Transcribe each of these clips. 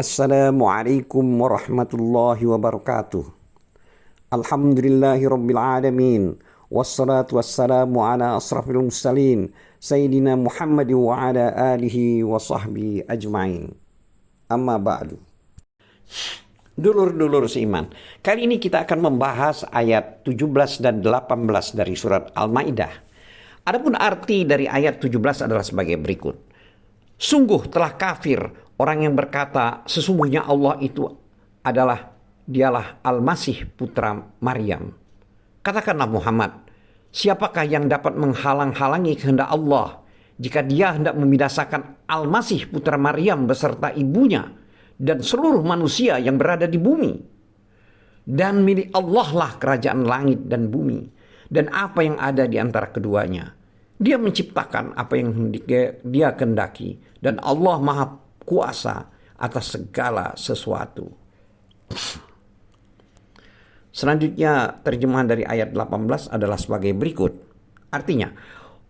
Assalamualaikum warahmatullahi wabarakatuh. Alhamdulillahi rabbil alamin. Wassalatu wassalamu ala asrafil mursalin Sayyidina Muhammad wa ala alihi wa sahbihi ajma'in. Amma ba'du. Dulur-dulur seiman, kali ini kita akan membahas ayat 17 dan 18 dari surat Al-Maidah. Adapun arti dari ayat 17 adalah sebagai berikut. Sungguh telah kafir orang yang berkata sesungguhnya Allah itu dialah Al-Masih putra Maryam. Katakanlah Muhammad, siapakah yang dapat menghalang-halangi kehendak Allah jika dia hendak membinasakan Al-Masih putra Maryam beserta ibunya dan seluruh manusia yang berada di bumi? Dan milik Allah lah kerajaan langit dan bumi dan apa yang ada di antara keduanya. Dia menciptakan apa yang dia kehendaki dan Allah Maha Kuasa atas segala sesuatu. Selanjutnya terjemahan dari ayat 18 adalah sebagai berikut. Artinya,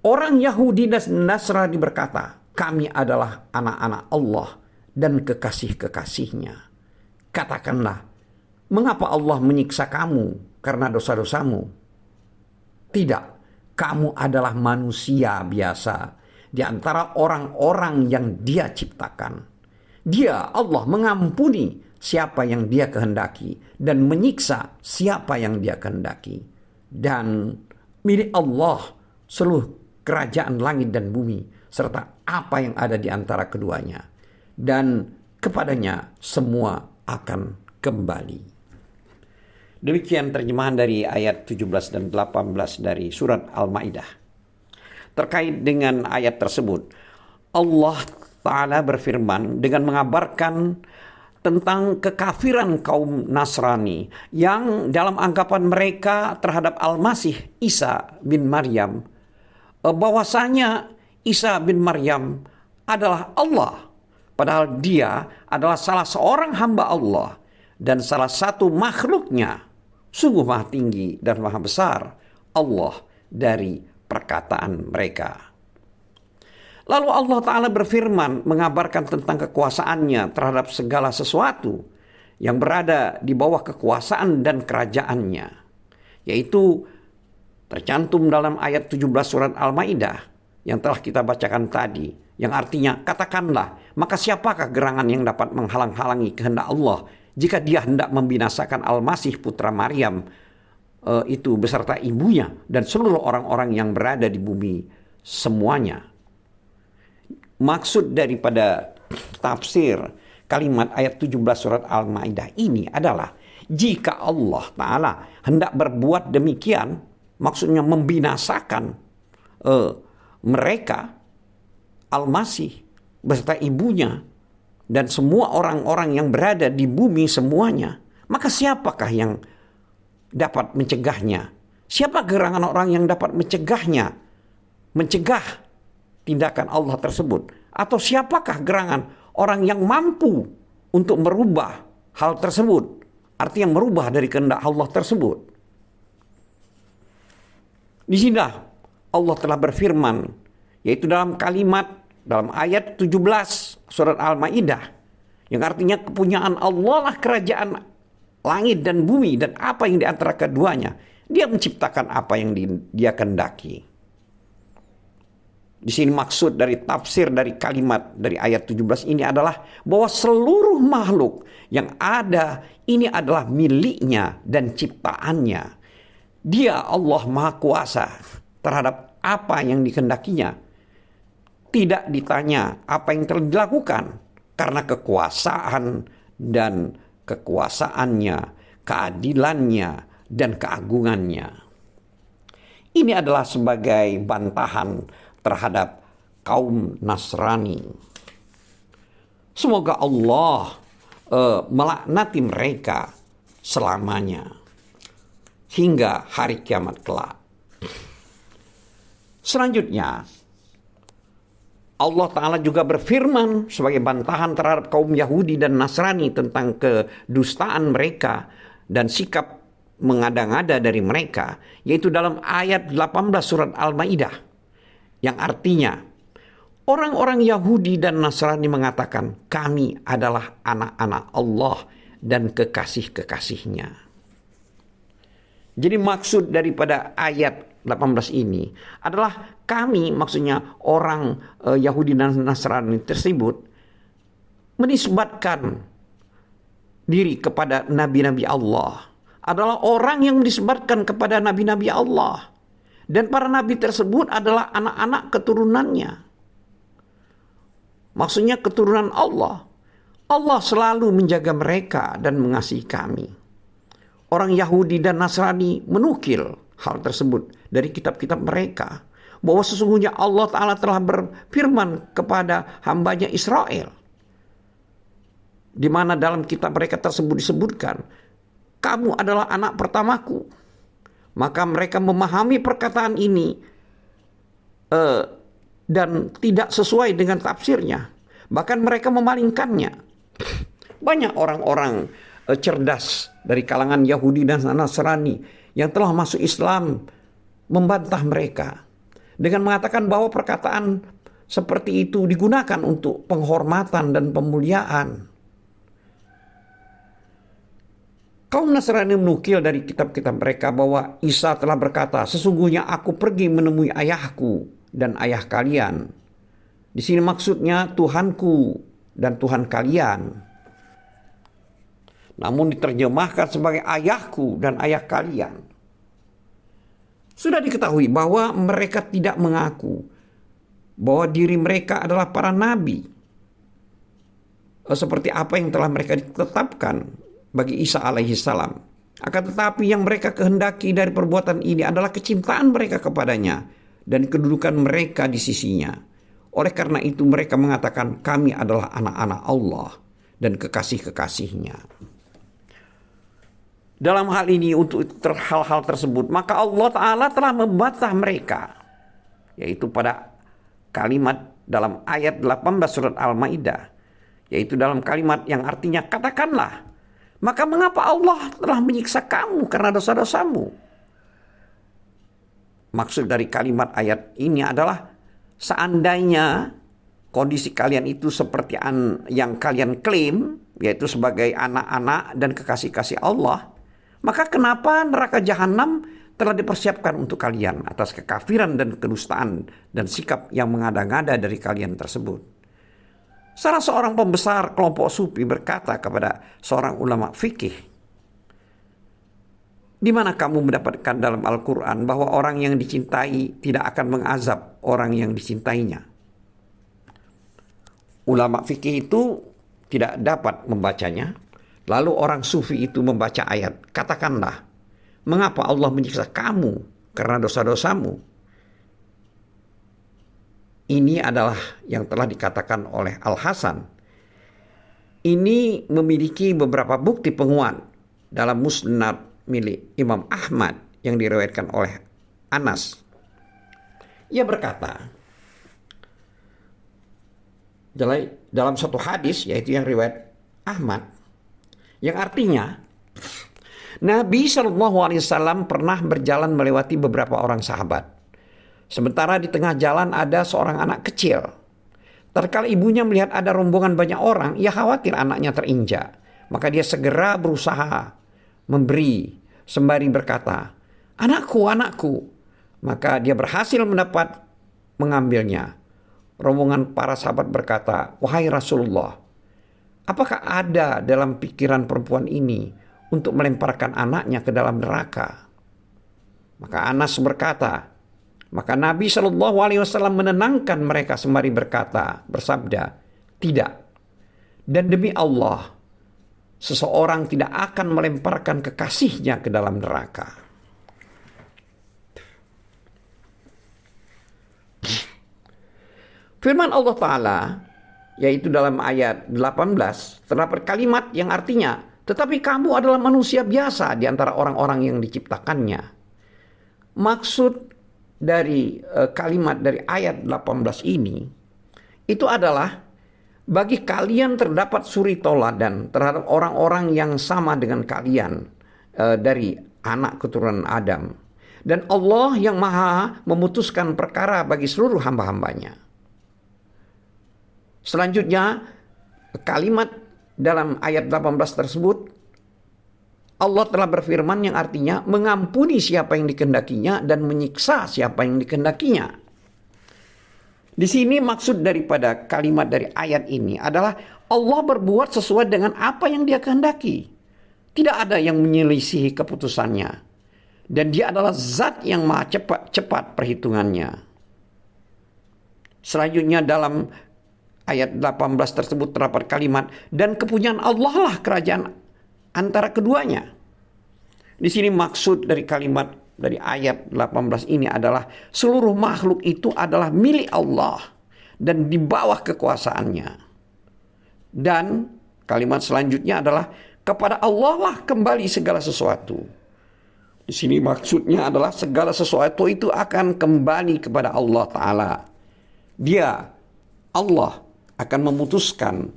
orang Yahudi dan Nasrani berkata, kami adalah anak-anak Allah dan kekasih-kekasihnya. Katakanlah, mengapa Allah menyiksa kamu karena dosa-dosamu? Tidak, kamu adalah manusia biasa di antara orang-orang yang Dia ciptakan. Dia, Allah, mengampuni siapa yang Dia kehendaki dan menyiksa siapa yang Dia kehendaki. Dan milik Allah seluruh kerajaan langit dan bumi serta apa yang ada di antara keduanya. Dan kepadanya semua akan kembali. Demikian terjemahan dari ayat 17 dan 18 dari surat Al-Maidah. Terkait dengan ayat tersebut, Allah Ta'ala berfirman dengan mengabarkan tentang kekafiran kaum Nasrani yang dalam anggapan mereka terhadap Al-Masih Isa bin Maryam, bahwasanya Isa bin Maryam adalah Allah, padahal dia adalah salah seorang hamba Allah dan salah satu makhluknya. Sungguh maha tinggi dan maha besar Allah dari perkataan mereka. Lalu Allah Ta'ala berfirman mengabarkan tentang kekuasaannya terhadap segala sesuatu yang berada di bawah kekuasaan dan kerajaannya. Yaitu tercantum dalam ayat 17 surat Al-Maidah yang telah kita bacakan tadi. Yang artinya, katakanlah, maka siapakah gerangan yang dapat menghalang-halangi kehendak Allah jika Dia hendak membinasakan Al-Masih putra Maryam itu beserta ibunya dan seluruh orang-orang yang berada di bumi semuanya. Maksud daripada tafsir kalimat ayat 17 surat Al-Maidah ini adalah jika Allah Ta'ala hendak berbuat demikian, maksudnya membinasakan mereka, Al-Masih beserta ibunya dan semua orang-orang yang berada di bumi semuanya, maka siapakah yang dapat mencegahnya? Siapa gerangan orang yang dapat mencegahnya? Mencegah tindakan Allah tersebut? Atau siapakah gerangan orang yang mampu untuk merubah hal tersebut? Artinya merubah dari kehendak Allah tersebut. Di sini Allah telah berfirman, yaitu dalam ayat 17 surat Al-Maidah, yang artinya kepunyaan Allah lah kerajaan langit dan bumi dan apa yang di antara keduanya. Dia menciptakan apa yang Dia kehendaki. Di sini maksud dari tafsir dari kalimat dari ayat 17 ini adalah bahwa seluruh makhluk yang ada ini adalah miliknya dan ciptaannya. Dia Allah Maha Kuasa terhadap apa yang dikehendakinya. Tidak ditanya apa yang telah dilakukan karena kekuasaan dan kekuasaannya, keadilannya, dan keagungannya. Ini adalah sebagai bantahan terhadap kaum Nasrani. Semoga Allah melaknati mereka selamanya hingga hari kiamat kelak. Selanjutnya, Allah Ta'ala juga berfirman sebagai bantahan terhadap kaum Yahudi dan Nasrani tentang kedustaan mereka dan sikap mengada-ngada dari mereka, yaitu dalam ayat 18 surat Al-Maidah, yang artinya Orang-orang Yahudi dan Nasrani mengatakan kami adalah anak-anak Allah dan kekasih-kekasihnya. Jadi maksud daripada ayat 18 ini adalah kami, maksudnya orang Yahudi dan Nasrani tersebut menisbatkan diri kepada nabi-nabi Allah, adalah orang yang menisbatkan kepada nabi-nabi Allah, dan para nabi tersebut adalah anak-anak keturunannya. Maksudnya keturunan Allah. Allah selalu menjaga mereka dan mengasihi kami. Orang Yahudi dan Nasrani menukil hal tersebut dari kitab-kitab mereka, bahwa sesungguhnya Allah Ta'ala telah berfirman kepada hambanya Israel, di mana dalam kitab mereka tersebut disebutkan, kamu adalah anak pertamaku. Maka mereka memahami perkataan ini dan tidak sesuai dengan tafsirnya. Bahkan mereka memalingkannya. Banyak orang-orang cerdas dari kalangan Yahudi dan Nasrani yang telah masuk Islam membantah mereka dengan mengatakan bahwa perkataan seperti itu digunakan untuk penghormatan dan pemuliaan. Kaum Nasrani menukil dari kitab-kitab mereka bahwa Isa telah berkata, sesungguhnya aku pergi menemui ayahku dan ayah kalian. Di sini maksudnya Tuhanku dan Tuhan kalian. Namun diterjemahkan sebagai ayahku dan ayah kalian. Sudah diketahui bahwa mereka tidak mengaku bahwa diri mereka adalah para nabi, seperti apa yang telah mereka ditetapkan bagi Isa alaihi salam. Akan tetapi yang mereka kehendaki dari perbuatan ini adalah kecintaan mereka kepadanya dan kedudukan mereka di sisinya. Oleh karena itu mereka mengatakan kami adalah anak-anak Allah dan kekasih-kekasihnya. Dalam hal ini untuk hal-hal tersebut maka Allah Ta'ala telah membantah mereka, yaitu pada kalimat dalam ayat 18 surat Al-Maidah, yaitu dalam kalimat yang artinya katakanlah, maka mengapa Allah telah menyiksa kamu karena dosa-dosamu? Maksud dari kalimat ayat ini adalah seandainya kondisi kalian itu seperti yang kalian klaim, yaitu sebagai anak-anak dan kekasih-kasih Allah, maka kenapa neraka jahanam telah dipersiapkan untuk kalian atas kekafiran dan kedustaan dan sikap yang mengada-ngada dari kalian tersebut? Salah seorang pembesar kelompok Sufi berkata kepada seorang ulama fikih, di mana kamu mendapatkan dalam Al-Quran bahwa orang yang dicintai tidak akan mengazab orang yang dicintainya? Ulama fikih itu tidak dapat membacanya. Lalu orang Sufi itu membaca ayat, katakanlah, mengapa Allah menyiksa kamu karena dosa-dosamu? Ini adalah yang telah dikatakan oleh Al-Hasan. Ini memiliki beberapa bukti penguat dalam Musnad milik Imam Ahmad yang diriwayatkan oleh Anas. Ia berkata, dalam satu hadis, yaitu yang riwayat Ahmad, yang artinya Nabi SAW pernah berjalan melewati beberapa orang sahabat. Sementara di tengah jalan ada seorang anak kecil. Tatkala ibunya melihat ada rombongan banyak orang, ia khawatir anaknya terinjak. Maka dia segera berusaha memberi sembari berkata, anakku, anakku. Maka dia berhasil mengambilnya. Rombongan para sahabat berkata, wahai Rasulullah, apakah ada dalam pikiran perempuan ini untuk melemparkan anaknya ke dalam neraka? Maka Anas berkata, maka Nabi SAW menenangkan mereka sembari bersabda, tidak. Dan demi Allah, seseorang tidak akan melemparkan kekasihnya ke dalam neraka. Firman Allah Ta'ala, yaitu dalam ayat 18, terdapat kalimat yang artinya, tetapi kamu adalah manusia biasa di antara orang-orang yang diciptakannya. Maksud dari kalimat dari ayat 18 ini, itu adalah bagi kalian terdapat suri toladan terhadap orang-orang yang sama dengan kalian dari anak keturunan Adam. Dan Allah yang maha memutuskan perkara bagi seluruh hamba-hambanya. Selanjutnya, kalimat dalam ayat 18 tersebut, Allah telah berfirman yang artinya mengampuni siapa yang dikehendakinya dan menyiksa siapa yang dikehendakinya. Di sini maksud daripada kalimat dari ayat ini adalah Allah berbuat sesuai dengan apa yang Dia kehendaki. Tidak ada yang menyelisihi keputusannya. Dan Dia adalah zat yang maha cepat perhitungannya. Selanjutnya dalam ayat 18 tersebut terdapat kalimat, dan kepunyaan Allah lah kerajaan antara keduanya. Di sini maksud dari kalimat dari ayat 18 ini adalah seluruh makhluk itu adalah milik Allah dan di bawah kekuasaannya. Dan kalimat selanjutnya adalah kepada Allah lah kembali segala sesuatu. Di sini maksudnya adalah segala sesuatu itu akan kembali kepada Allah Ta'ala. Dia, Allah, akan memutuskan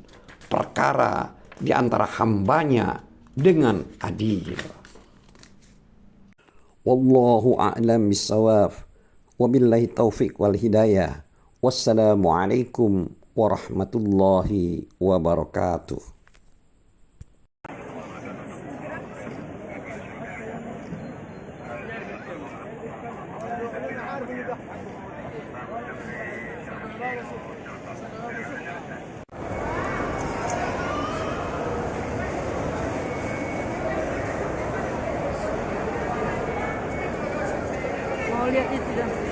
perkara di antara hambanya dengan adil. Wallahu a'lam bissawab. Wabillahi taufiq wal hidayah. Wassalamualaikum warahmatullahi wabarakatuh. Mau lihat itu dah.